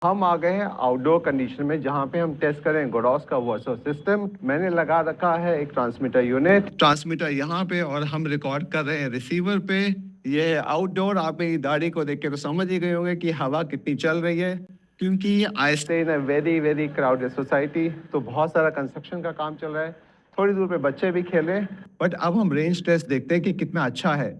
हम आ गए हैं आउटडोर कंडीशन में, जहां पे हम टेस्ट करें गोडॉस का वर्सो सिस्टम। मैंने लगा रखा है एक ट्रांसमीटर यूनिट, ट्रांसमीटर यहाँ पे, और हम रिकॉर्ड कर रहे हैं रिसीवर पे। ये आउटडोर, आप मेरी दाढ़ी को देख के तो समझ ही गए होंगे कि हवा कितनी चल रही है, क्योंकि I stay in a very very crowded society. तो बहुत सारा कंस्ट्रक्शन का काम चल रहा है, थोड़ी दूर पे बच्चे भी खेल रहे हैं। बट अब हम रेंज टेस्ट देखते हैं कि कितना अच्छा है।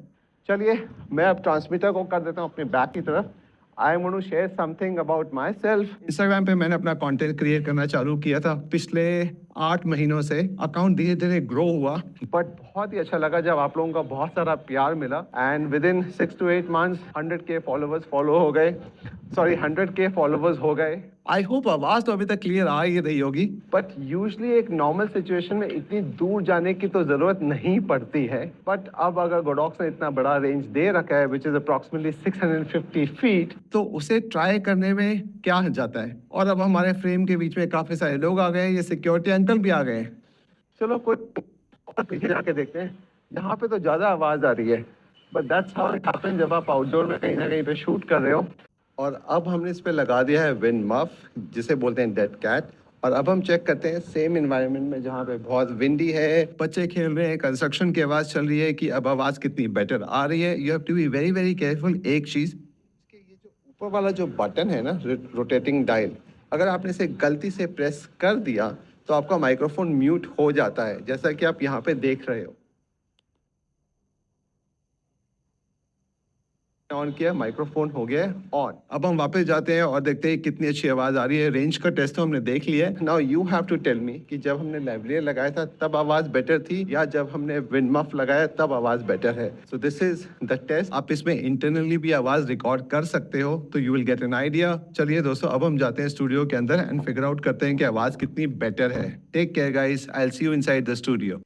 चलिए, मैं अब ट्रांसमीटर को कर देता हूँ अपनी बैक की तरफ। I am going to share something about myself. Instagram पे मैंने अपना कंटेंट क्रिएट करना चालू किया था पिछले 8 महीनों से। अकाउंट धीरे धीरे ग्रो हुआ, बट बहुत ही अच्छा लगा जब आप लोगों का बहुत सारा प्यार मिला। And with in 6 to 8 months 100K followers follow हो गए, सॉरी 100K फॉलोवर्स हो गए। आई होप आवाज तो अभी तक क्लियर आ ही रही होगी, बट यूजली एक नॉर्मल सिचुएशन में इतनी दूर जाने की तो जरूरत नहीं पड़ती है। बट अब अगर गोडॉक्स ने इतना बड़ा रेंज दे रखा है, विच इज अप्रॉक्सिमेटली 650 फीट, तो उसे ट्राई करने में क्या जाता है। और अब हमारे फ्रेम के बीच में काफी सारे लोग आ गए हैं, ये सिक्योरिटी अंकल भी आ गए हैं। चलो कोई और पीछे जाके देखते हैं। यहाँ पे तो ज्यादा आवाज आ रही है, but that's how it happens जब आप आउटडोर में कहीं ना कहीं पे शूट कर रहे हो। और अब हमने इस पे लगा दिया है विंड मफ, जिसे बोलते हैं डेड कैट। और अब हम चेक करते हैं सेम इन्वायरमेंट में, जहाँ पे बहुत विंडी है, बच्चे खेल रहे हैं, कंस्ट्रक्शन की आवाज चल रही है, कि अब आवाज कितनी बेटर आ रही है। You have to be very very careful. एक चीज, ये जो ऊपर वाला जो बटन है ना, रोटेटिंग डायल, अगर आपने इसे गलती से प्रेस कर दिया तो आपका माइक्रोफोन म्यूट हो जाता है, जैसा कि आप यहाँ पे देख रहे हो। ऑन किया, माइक्रोफोन हो गया ऑन। अब हम वापस जाते हैं और देखते हैं कितनी अच्छी आवाज आ रही है। रेंज का टेस्ट तो हमने देख लिया है। Now you have to tell me कि जब हमने लैवलियर लगाया था तब आवाज बेटर थी, या जब हमने विंड मफ लगाया तब आवाज बेटर है। So this is the test. आप इसमें इंटरनली भी आवाज रिकॉर्ड कर सकते हो, तो you will get an idea. चलिए दोस्तों, अब हम जाते हैं स्टूडियो के अंदर एंड फिगर आउट करते हैं कि आवाज कितनी बेटर है। Take care guys, I will see you inside the studio.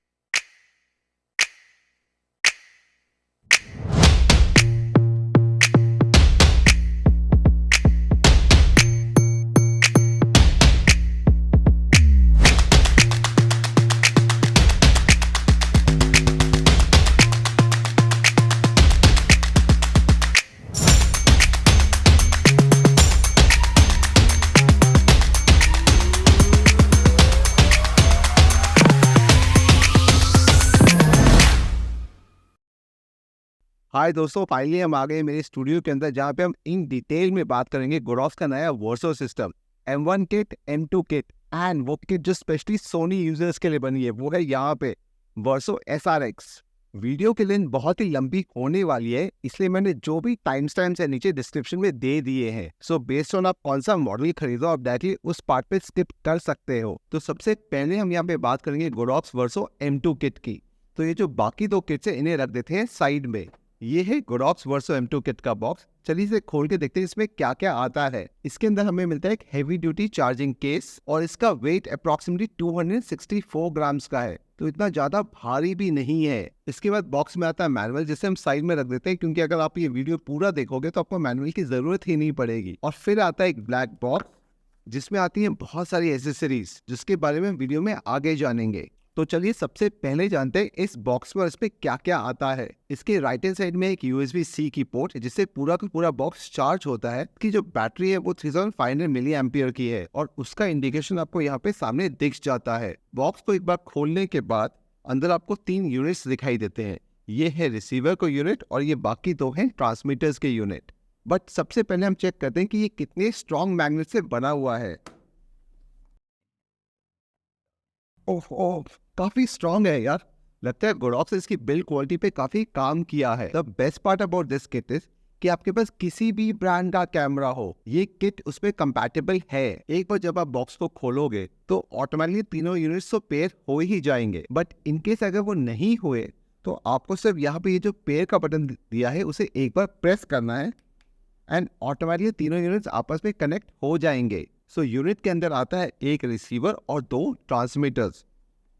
Hi दोस्तों, फाइनली हम आ गए मेरे स्टूडियो के अंदर, जहाँ पे हम इन डिटेल में बात करेंगे गोडॉक्स का नया Verso system M1 kit, M2 kit, and वो किट जो स्पेशली सोनी यूजर्स के लिए बनी है वो है यहाँ पे वर्सो SRX। वीडियो की लेंथ बहुत ही लंबी होने वाली है, इसलिए मैंने जो भी टाइम स्टैम्प्स है नीचे डिस्क्रिप्शन में दे दिए हैं। सो बेस्ड ऑन आप कौन सा मॉडल खरीदो, आप डायरेक्टली उस पार्ट पे स्किप कर सकते हो। तो सबसे पहले हम यहाँ पे बात करेंगे गोडॉक्स वर्सो M2 किट की। तो ये जो बाकी दो किट्स है इन्हें रख देते हैं साइड में। ये है गोडॉक्स वर्सो M2 किट का बॉक्स। चलिए इसे खोल के देखते हैं इसमें क्या क्या आता है। इसके अंदर हमें मिलता है एक हेवी ड्यूटी चार्जिंग केस, और इसका वेट अप्रॉक्सिमेटली 264 ग्राम्स का है, तो इतना ज्यादा भारी भी नहीं है। इसके बाद बॉक्स में आता है मैनुअल, जिसे हम साइड में रख देते हैं, क्योंकि अगर आप ये वीडियो पूरा देखोगे तो आपको मैनुअल की जरूरत ही नहीं पड़ेगी। और फिर आता है एक ब्लैक बॉक्स, जिसमें आती है बहुत सारी एसेसरीज, जिसके बारे में वीडियो में आगे जानेंगे। तो चलिए सबसे पहले जानते हैं इस बॉक्स में इसमें क्या क्या आता है। इसके राइट हैंड साइड में एक USB-C की पोर्ट है, जिससे पूरा का पूरा बॉक्स चार्ज होता है। कि जो बैटरी है वो 3500 मिली एम्पियर की है, और उसका इंडिकेशन आपको यहाँ पे सामने दिख जाता है। बॉक्स को एक बार खोलने के बाद अंदर आपको 3 यूनिट्स दिखाई देते हैं। ये है रिसीवर को यूनिट, और ये बाकी 2 हैं ट्रांसमीटर्स के यूनिट। बट सबसे पहले हम चेक करते हैं कि ये कितने स्ट्रॉन्ग मैग्नेट से बना हुआ है। ओह, काफी स्ट्रॉन्ग है यार। लगता है गोडॉक्स ने इसकी बिल्ड क्वालिटी पे काफी काम किया है। The best part about this kit is कि आपके पास किसी भी ब्रांड का कैमरा हो, ये किट उसमें कंपैटिबल है। एक बार जब आप बॉक्स को खोलोगे तो ऑटोमेटिकली तीनों यूनिट्स तो पेयर हो ही जाएंगे। बट इनकेस अगर वो नहीं हुए तो आपको सिर्फ यहाँ पे ये जो पेयर का बटन दिया है उसे एक बार प्रेस करना है, एंड ऑटोमेटिकली तीनों यूनिट्स आपस में कनेक्ट हो जाएंगे। सो यूनिट के अंदर आता है एक रिसीवर और 2 ट्रांसमीटर्स,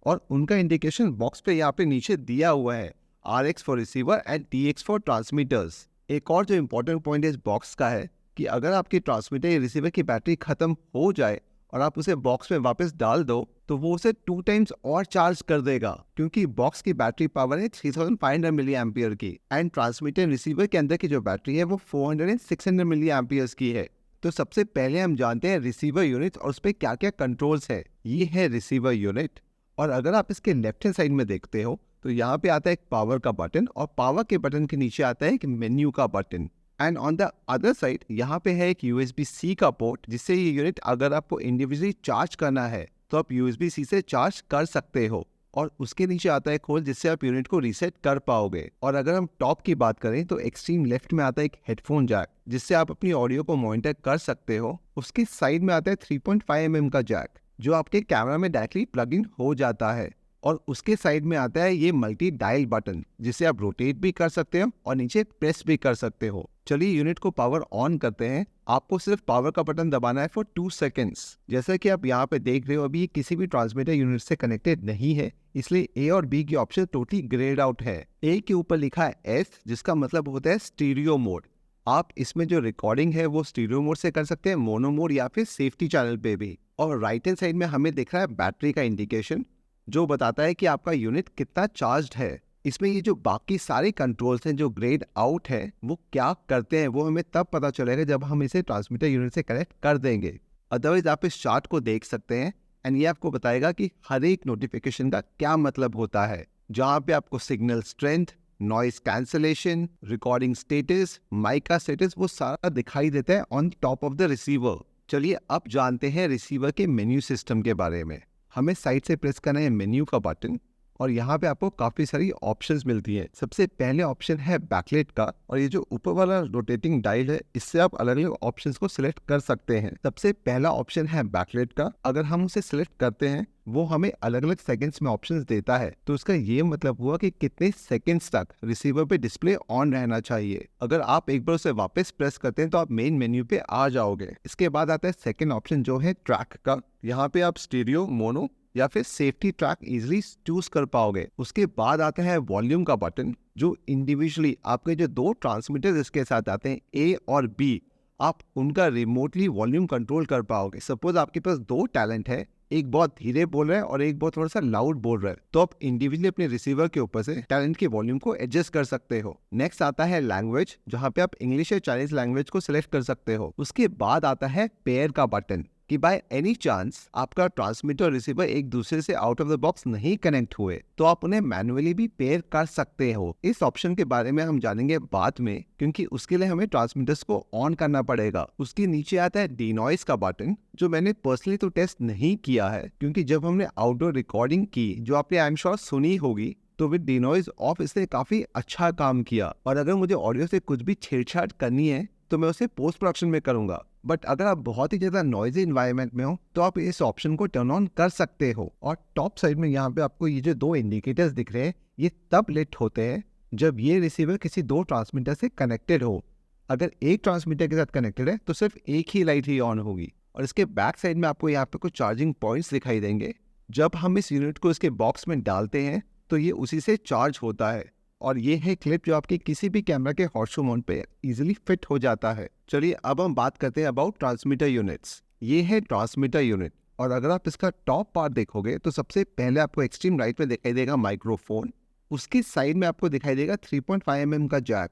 और उनका इंडिकेशन बॉक्स पे यहाँ पे नीचे दिया हुआ है, RX for receiver and TX for transmitters. एक और जो इम्पोर्टेंट पॉइंट इस बॉक्स का है कि अगर आपकी ट्रांसमीटर या रिसीवर की बैटरी खत्म हो जाए और आप उसे बॉक्स में वापस डाल दो, तो वो उसे 2 टाइम्स और चार्ज कर देगा, क्योंकि बॉक्स की बैटरी पावर है 3500 मिली एम्पियर की, एंड ट्रांसमीटर रिसीवर के अंदर की जो बैटरी है वो 400 एंड 600 मिली एम्पियर्स की है। तो सबसे पहले हम जानते हैं रिसीवर यूनिट और उस पर क्या क्या कंट्रोल्स है। ये है रिसीवर यूनिट, और अगर आप इसके लेफ्ट हैंड साइड में देखते हो तो यहाँ पे आता है एक पावर का बटन, और पावर के बटन के नीचे आता है एक मेन्यू का button. And on the other side यहाँ पे है एक USB-C का पोर्ट, जिससे ये यूनिट अगर आपको इंडिविजुअली चार्ज करना है तो आप USB-C से चार्ज कर सकते हो। और उसके नीचे आता है एक होल जिससे आप यूनिट को रीसेट कर पाओगे। और अगर हम टॉप की बात करें तो एक्सट्रीम लेफ्ट में आता है एक हेडफोन जैक, जिससे आप अपनी ऑडियो को मॉनिटर कर सकते हो। उसके साइड में आता है 3.5 mm का जैक, जो आपके कैमरा में डायरेक्टली प्लग इन हो जाता है। और उसके साइड में आता है ये मल्टी डायल बटन, जिसे आप रोटेट भी कर सकते हो और नीचे प्रेस भी कर सकते हो। चलिए यूनिट को पावर ऑन करते हैं। आपको सिर्फ पावर का बटन दबाना है फॉर 2 सेकेंड्स। जैसा कि आप यहाँ पे देख रहे हो, अभी ये किसी भी ट्रांसमीटर यूनिट से कनेक्टेड नहीं है, इसलिए ए और बी की ऑप्शन टोटली ग्रेड आउट है। ए के ऊपर लिखा है एस, जिसका मतलब होता है स्टीरियो मोड। आप इसमें जो रिकॉर्डिंग है वो स्टीरियो मोड से कर सकते हैं, मोनो मोड या फिर सेफ्टी चैनल पे भी। और राइट हैंड साइड में हमें दिख रहा है बैटरी का इंडिकेशन, जो बताता है कि आपका यूनिट कितना चार्ज्ड है। इसमें ये जो बाकी सारे कंट्रोल्स हैं जो ग्रेड आउट है, वो क्या करते हैं वो हमें तब पता चलेगा जब हम इसे ट्रांसमीटर यूनिट से कनेक्ट कर देंगे। अदरवाइज आप इस चार्ट को देख सकते हैं एंड ये आपको बताएगा कि हर एक नोटिफिकेशन का क्या मतलब होता है, जहाँ पे आपको signal strength, noise cancellation, recording status, mic का स्टेटस, वो सारा दिखाई देता है on top of the receiver. चलिए अब जानते हैं रिसीवर के मेन्यू सिस्टम के बारे में। हमें साइड से प्रेस करना है मेन्यू का बटन, और यहाँ पे आपको काफी सारी ऑप्शंस मिलती हैं। सबसे पहले ऑप्शन है बैकलाइट का, और ये जो ऊपर वाला रोटेटिंग डायल है, इससे आप अलग अलग ऑप्शंस को सिलेक्ट कर सकते हैं। सबसे पहला ऑप्शन है बैकलाइट का। अगर हम उसे सिलेक्ट करते हैं, वो हमें अलग अलग सेकंड्स में ऑप्शंस देता है। तो इसका ये मतलब हुआ कि कितने सेकंड्स तक रिसीवर पे डिस्प्ले ऑन रहना चाहिए। अगर आप एक बार उसे वापस प्रेस करते हैं तो आप मेन मेन्यू पे आ जाओगे। इसके बाद आता है सेकंड ऑप्शन जो है ट्रैक का। यहाँ पे आप स्टीरियो, मोनो या फिर सेफ्टी ट्रैक इजीली चूज कर पाओगे। उसके बाद आता है वॉल्यूम का बटन, जो इंडिविजुअली आपके जो 2 ट्रांसमीटर इसके साथ आते हैं, ए और बी, आप उनका रिमोटली वॉल्यूम कंट्रोल कर पाओगे। सपोज आपके पास 2 टैलेंट है, एक बहुत धीरे बोल रहा है और एक बहुत थोड़ा सा लाउड बोल रहा है, तो आप इंडिविजुअली अपने रिसीवर के ऊपर से टैलेंट के वॉल्यूम को एडजस्ट कर सकते हो। नेक्स्ट आता है लैंग्वेज, जहाँ पे आप इंग्लिश या चाइनीज लैंग्वेज को सिलेक्ट कर सकते हो। उसके बाद आता है पेयर का बटन, कि बाय एनी चांस आपका ट्रांसमीटर रिसीवर एक दूसरे से आउट ऑफ द बॉक्स नहीं कनेक्ट हुए तो आप उन्हें मैन्युअली भी पेयर कर सकते हो। इस ऑप्शन के बारे में हम जानेंगे बाद में, क्योंकि उसके लिए हमें ट्रांसमीटर्स को ऑन करना पड़ेगा। उसके नीचे आता है डिनॉइस का बटन, जो मैंने पर्सनली तो टेस्ट नहीं किया है, क्योंकि जब हमने आउटडोर रिकॉर्डिंग की, जो आपने आई एम श्योर सुनी होगी, तो विद डिनॉइस ऑफ इसने काफी अच्छा काम किया। और अगर मुझे ऑडियो से कुछ भी छेड़छाड़ करनी है तो मैं उसे पोस्ट प्रोडक्शन में करूंगा। बट अगर आप बहुत ही ज्यादा नॉइजी इन्वायरमेंट में हो तो आप इस ऑप्शन को टर्न ऑन कर सकते हो। और टॉप साइड में यहाँ पे आपको ये जो 2 इंडिकेटर्स दिख रहे हैं, ये तब लिट होते हैं जब ये रिसीवर किसी 2 ट्रांसमीटर से कनेक्टेड हो। अगर एक ट्रांसमीटर के साथ कनेक्टेड है तो सिर्फ एक ही लाइट ही ऑन होगी। और इसके बैक साइड में आपको यहाँ पे कुछ चार्जिंग पॉइंट्स दिखाई देंगे। जब हम इस यूनिट को इसके बॉक्स में डालते हैं तो ये उसी से चार्ज होता है। और ये है क्लिप जो आपके किसी भी कैमरा के हॉट माउंट पे इजीली फिट हो जाता है। चलिए अब हम बात करते हैं अबाउट ट्रांसमीटर यूनिट्स। ये है ट्रांसमीटर यूनिट, और अगर आप इसका टॉप पार्ट देखोगे तो सबसे पहले आपको एक्सट्रीम राइट में दिखाई देगा माइक्रोफोन। उसकी साइड में आपको दिखाई देगा 3.5 mm का जैक,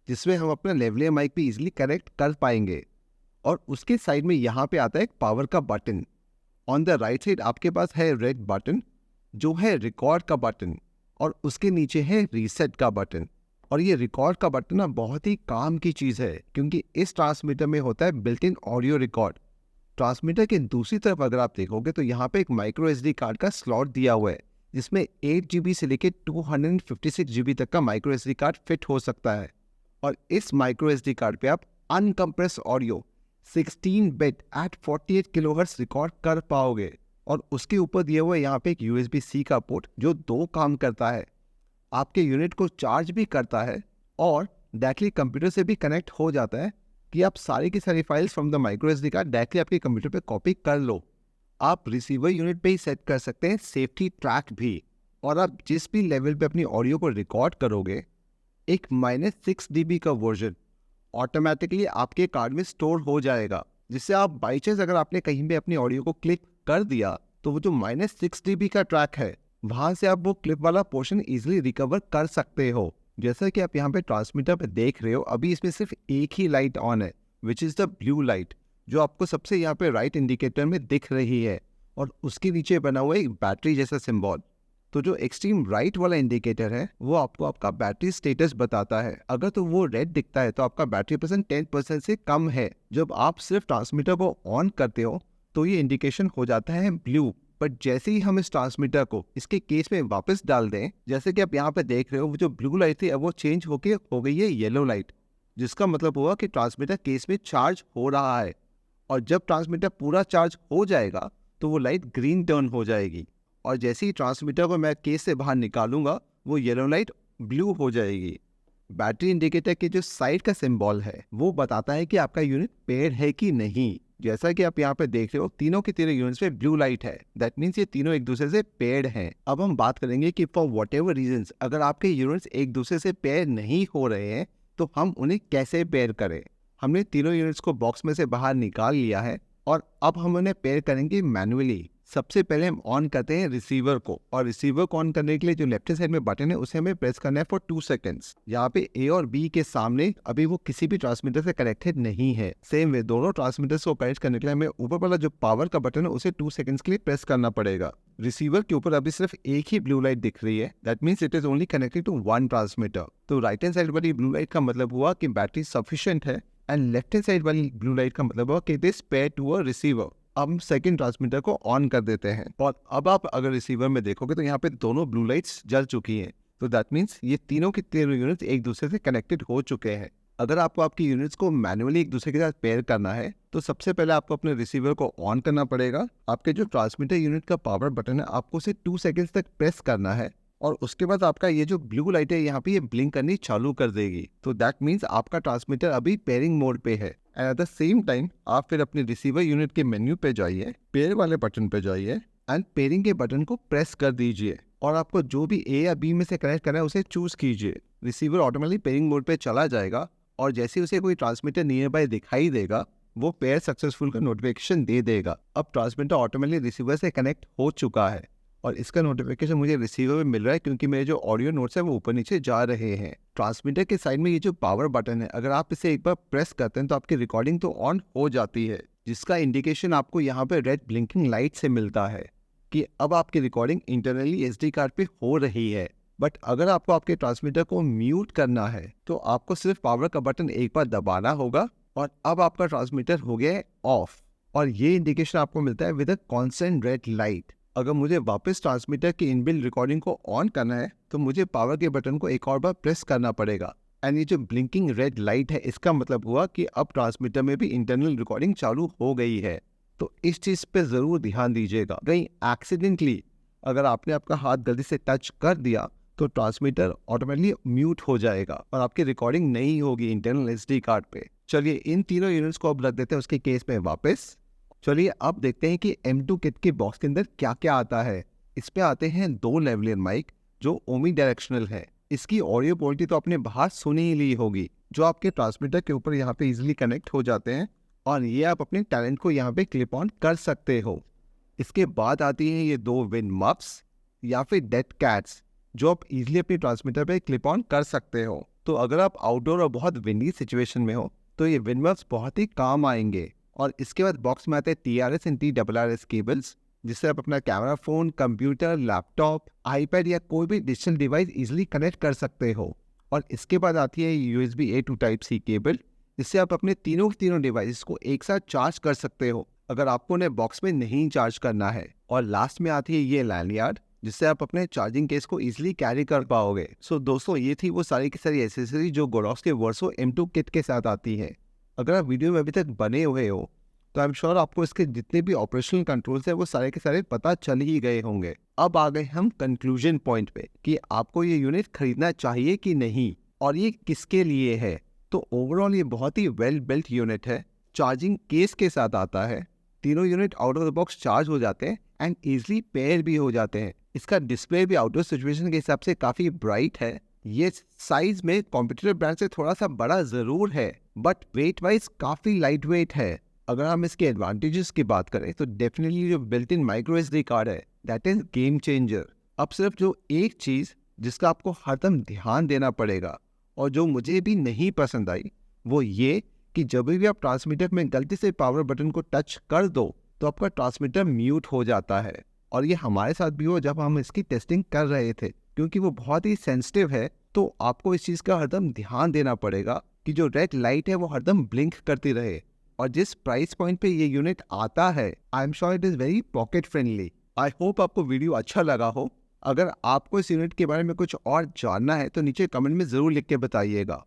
जिसमें हम अपना लेवलियर माइक भी इजीली कनेक्ट कर पाएंगे। और उसके साइड में यहाँ पे आता है एक पावर का button. On the right side आपके पास है रेड बटन, जो है रिकॉर्ड का बटन, और उसके नीचे है रीसेट का बटन। और ये रिकॉर्ड का बटन ना बहुत ही काम की चीज़ है, क्योंकि इस ट्रांसमीटर में होता है built in audio record. Transmitter के दूसरी तरफ अगर आप देखोगे तो यहाँ पे एक माइक्रो SD कार्ड का स्लॉट दिया हुआ है, जिसमें 8 GB से लेकर 256 GB तक का माइक्रो SD कार्ड फिट हो सकता है। और इस माइक्रो SD कार्ड पे आप uncompress audio 16 bit at 48 kHz record कर पाओगे। और उसके ऊपर दिया हुआ है यहाँ पे एक USB-C का पोर्ट, जो 2 काम करता है। आपके यूनिट को चार्ज भी करता है और डायरेक्टली कंप्यूटर से भी कनेक्ट हो जाता है, कि आप सारी की सारी files from the micro SD card directly आपके कंप्यूटर पे कॉपी कर लो। आप रिसीवर यूनिट पे ही सेट कर सकते हैं सेफ्टी ट्रैक भी। और आप जिस भी लेवल पे अपनी ऑडियो को रिकॉर्ड करोगे, एक -6 dB का वर्जन ऑटोमेटिकली आपके कार्ड में स्टोर हो जाएगा, जिससे आप बाई चांस अगर आपने कहीं भी अपनी ऑडियो को क्लिक कर दिया तो वो जो -6 dB का ट्रैक है, वहां से आप वो क्लिप वाला पोर्शन इजीली रिकवर कर सकते हो। जैसा कि आप यहाँ पे ट्रांसमीटर पे देख रहे हो, अभी इसमें सिर्फ एक ही लाइट ऑन है, which is the blue light, जो आपको सबसे यहाँ पे राइट इंडिकेटर में दिख रही है, और उसके नीचे बना हुआ एक बैटरी जैसा सिंबल। तो जो एक्सट्रीम राइट वाला इंडिकेटर है वो आपको आपका बैटरी स्टेटस बताता है। अगर तो वो रेड दिखता है तो आपका बैटरी परसेंट 10% से कम है। जब आप सिर्फ ट्रांसमीटर को ऑन करते हो तो ये इंडिकेशन हो जाता है ब्लू। बट जैसे ही हम इस ट्रांसमीटर को इसके केस में वापस डाल दें, जैसे कि आप यहाँ पे देख रहे हो, वो जो ब्लू लाइट थी अब वो चेंज होके हो गई है येलो लाइट, जिसका मतलब हुआ कि ट्रांसमीटर केस में चार्ज हो रहा है। और जब ट्रांसमीटर पूरा चार्ज हो जाएगा तो वो लाइट ग्रीन टर्न हो जाएगी, और जैसे ही ट्रांसमीटर को मैं केस से बाहर निकालूंगा वो येलो लाइट ब्लू हो जाएगी। बैटरी इंडिकेटर के जो साइड का सिंबल है वो बताता है कि आपका यूनिट पेयर्ड है कि नहीं। जैसा कि आप यहाँ पे देख रहे हो, तीनों के तीनों यूनिट्स पे ब्लू लाइट है। दैट मीन्स ये तीनों एक दूसरे से पेयर्ड हैं। अब हम बात करेंगे कि फॉर वॉट एवर रीजंस अगर आपके यूनिट्स एक दूसरे से पेयर नहीं हो रहे हैं तो हम उन्हें कैसे पेयर करें। हमने तीनों यूनिट्स को बॉक्स में से बाहर निकाल लिया है और अब हम उन्हें पेयर करेंगे मैनुअली। सबसे पहले हम ऑन करते हैं रिसीवर को, और रिसीवर को ऑन करने के लिए जो लेफ्ट साइड में बटन है उसे हमें प्रेस करना है फॉर 2 सेकंड्स। यहाँ पे ए और बी के सामने अभी वो किसी भी ट्रांसमीटर से कनेक्टेड नहीं है। सेम वे दोनों ट्रांसमीटर्स को कनेक्ट करने के लिए हमें ऊपर वाला जो पावर का बटन है उसे 2 सेकंड्स के लिए प्रेस करना पड़ेगा। रिसीवर के ऊपर अभी सिर्फ एक ही ब्लू लाइट दिख रही है। That means it is only connected to 1 transmitter. तो राइट हैंड साइड वाली ब्लू लाइट का मतलब हुआ कि बैटरी सफिशिएंट है, एंड लेफ्ट हैंड साइड वाली ब्लू लाइट का मतलब हुआ कि it is paired to a receiver. अब हम सेकंड ट्रांसमीटर को ऑन कर देते हैं, और अब आप अगर रिसीवर में देखोगे तो यहाँ पे दोनों ब्लू लाइट्स जल चुकी हैं। तो दैट मीन्स ये तीनों के तीनों यूनिट्स एक दूसरे से कनेक्टेड हो चुके हैं। अगर आपको आपकी यूनिट्स को मैनुअली एक दूसरे के साथ पेयर करना है तो सबसे पहले आपको अपने रिसीवर को ऑन करना पड़ेगा। आपके जो ट्रांसमीटर यूनिट का पावर बटन है आपको उसे 2 सेकेंड्स तक प्रेस करना है, और उसके बाद आपका ये जो ब्लू लाइट है यहाँ पे ये ब्लिंक करनी चालू कर देगी। तो दैट मीन्स आपका ट्रांसमीटर अभी पेयरिंग मोड पे है। And at the same time आप फिर अपने रिसीवर यूनिट के मेन्यू पे जाइए, पेयर वाले बटन पे जाइए एंड पेयरिंग के बटन को प्रेस कर दीजिए, और आपको जो भी ए या बी में से कनेक्ट करना है उसे चूज कीजिए। रिसीवर ऑटोमेटिकली पेयरिंग मोड पे चला जाएगा, और जैसे उसे कोई ट्रांसमीटर नियर बाय दिखाई देगा वो पेयर सक्सेसफुल का नोटिफिकेशन दे देगा। अब ट्रांसमीटर ऑटोमेटिकली रिसीवर से कनेक्ट हो चुका है, और इसका नोटिफिकेशन मुझे रिसीवर में मिल रहा है क्योंकि मेरे जो ऑडियो नोट्स है वो ऊपर नीचे जा रहे हैं। ट्रांसमीटर के साइड में ये जो पावर बटन है, अगर आप इसे एक बार प्रेस करते हैं तो आपकी रिकॉर्डिंग तो ऑन हो जाती है, जिसका इंडिकेशन आपको यहाँ पे रेड ब्लिंकिंग लाइट से मिलता है कि अब आपकी रिकॉर्डिंग इंटरनली एसडी कार्ड पे हो रही है। बट अगर आपको आपके ट्रांसमीटर को म्यूट करना है तो आपको सिर्फ पावर का बटन एक बार दबाना होगा, और अब आपका ट्रांसमीटर हो गया है ऑफ, और ये इंडिकेशन आपको मिलता है with a constant red light. अगर मुझे वापस ट्रांसमीटर की इनबिल्ट रिकॉर्डिंग को ऑन करना है तो मुझे पावर के बटन को एक और बार प्रेस करना पड़ेगा, एंड ये जो ब्लिंकिंग रेड लाइट है इसका मतलब हुआ कि अब ट्रांसमीटर में भी इंटरनल रिकॉर्डिंग चालू हो गई है। तो इस चीज पे जरूर ध्यान दीजिएगा, कहीं एक्सीडेंटली अगर आपने आपका हाथ गलती से टच कर दिया तो ट्रांसमीटर ऑटोमेटिकली म्यूट हो जाएगा और आपकी रिकॉर्डिंग नहीं होगी इंटरनल एसडी कार्ड पे। चलिए इन तीनों यूनिट्स को अब रख देते हैं उसके केस में वापस। चलिए अब देखते हैं कि M2 किट के बॉक्स के अंदर क्या क्या आता है। इसमें आते हैं 2 लेवलियर माइक जो ओमी डायरेक्शनल है। इसकी ऑडियो क्वालिटी तो आपने बाहर सुनी ही ली होगी, जो आपके ट्रांसमीटर के ऊपर यहाँ पे इजीली कनेक्ट हो जाते हैं, और ये आप अपने टैलेंट को यहाँ पे क्लिप ऑन कर सकते हो। इसके बाद आती हैं ये 2 विंड मफ्स या फिर डेड कैट्स जो आप इजीली अपने ट्रांसमीटर पे क्लिप ऑन कर सकते हो। तो अगर आप आउटडोर और बहुत विंडी सिचुएशन में हो तो ये विंड मफ्स बहुत ही काम आएंगे। और इसके बाद बॉक्स में आते हैं TRS एंड TRRS केबल्स, जिससे आप अपना camera phone, computer, laptop, iPad या कोई भी डिजिटल डिवाइस इजीली कनेक्ट कर सकते हो। और इसके बाद आती है USB A to Type C cable, जिससे आप अपने तीनों डिवाइस को एक साथ चार्ज कर सकते हो अगर आपको उन्हें बॉक्स में नहीं चार्ज करना है। और लास्ट में आती है ये लैंडयार्ड, जिससे आप अपने चार्जिंग केस को इजीली कैरी कर पाओगे। सो दोस्तों ये थी वो सारी की सारी एसेसरी जो गोडॉक्स के वर्सो M2 किट के साथ आती है। अगर आप वीडियो में अभी तक बने हुए हो तो आई एम श्योर आपको इसके जितने भी ऑपरेशनल कंट्रोल्स है वो सारे के सारे पता चल ही गए होंगे। अब आ गए हम कंक्लूजन पॉइंट पे कि आपको ये यूनिट खरीदना चाहिए कि नहीं और ये किसके लिए है। तो ओवरऑल ये बहुत ही वेल बिल्ट यूनिट है, चार्जिंग केस के साथ आता है, तीनों unit out of the box charge हो जाते हैं एंड इजिली पेयर भी हो जाते हैं। इसका डिस्प्ले भी आउटडोर सिचुएशन के हिसाब से काफी ब्राइट है। ये साइज में कॉम्पिटिटिव ब्रांड से थोड़ा सा बड़ा जरूर है, बट वेट वाइज काफी लाइट वेट है। अगर हम इसके एडवांटेजेस की बात करें तो डेफिनेटली जो built in micro SD card है दैट इज गेम चेंजर। अब सिर्फ जो एक चीज जिसका आपको हरदम ध्यान देना पड़ेगा और जो मुझे भी नहीं पसंद आई वो ये कि जब भी आप ट्रांसमीटर में गलती से पावर बटन को टच कर दो तो आपका ट्रांसमीटर म्यूट हो जाता है। और ये हमारे साथ भी हुआ जब हम इसकी टेस्टिंग कर रहे थे, क्योंकि वो बहुत ही सेंसिटिव है। तो आपको इस चीज़ का हरदम ध्यान देना पड़ेगा कि जो रेड लाइट है वो हरदम ब्लिंक करती रहे। और जिस प्राइस पॉइंट पे ये यूनिट आता है, I am sure it is very pocket friendly. I hope आपको वीडियो अच्छा लगा हो। अगर आपको इस यूनिट के बारे में कुछ और जानना है तो नीचे कमेंट में ज़रूर लिख के बताइएगा।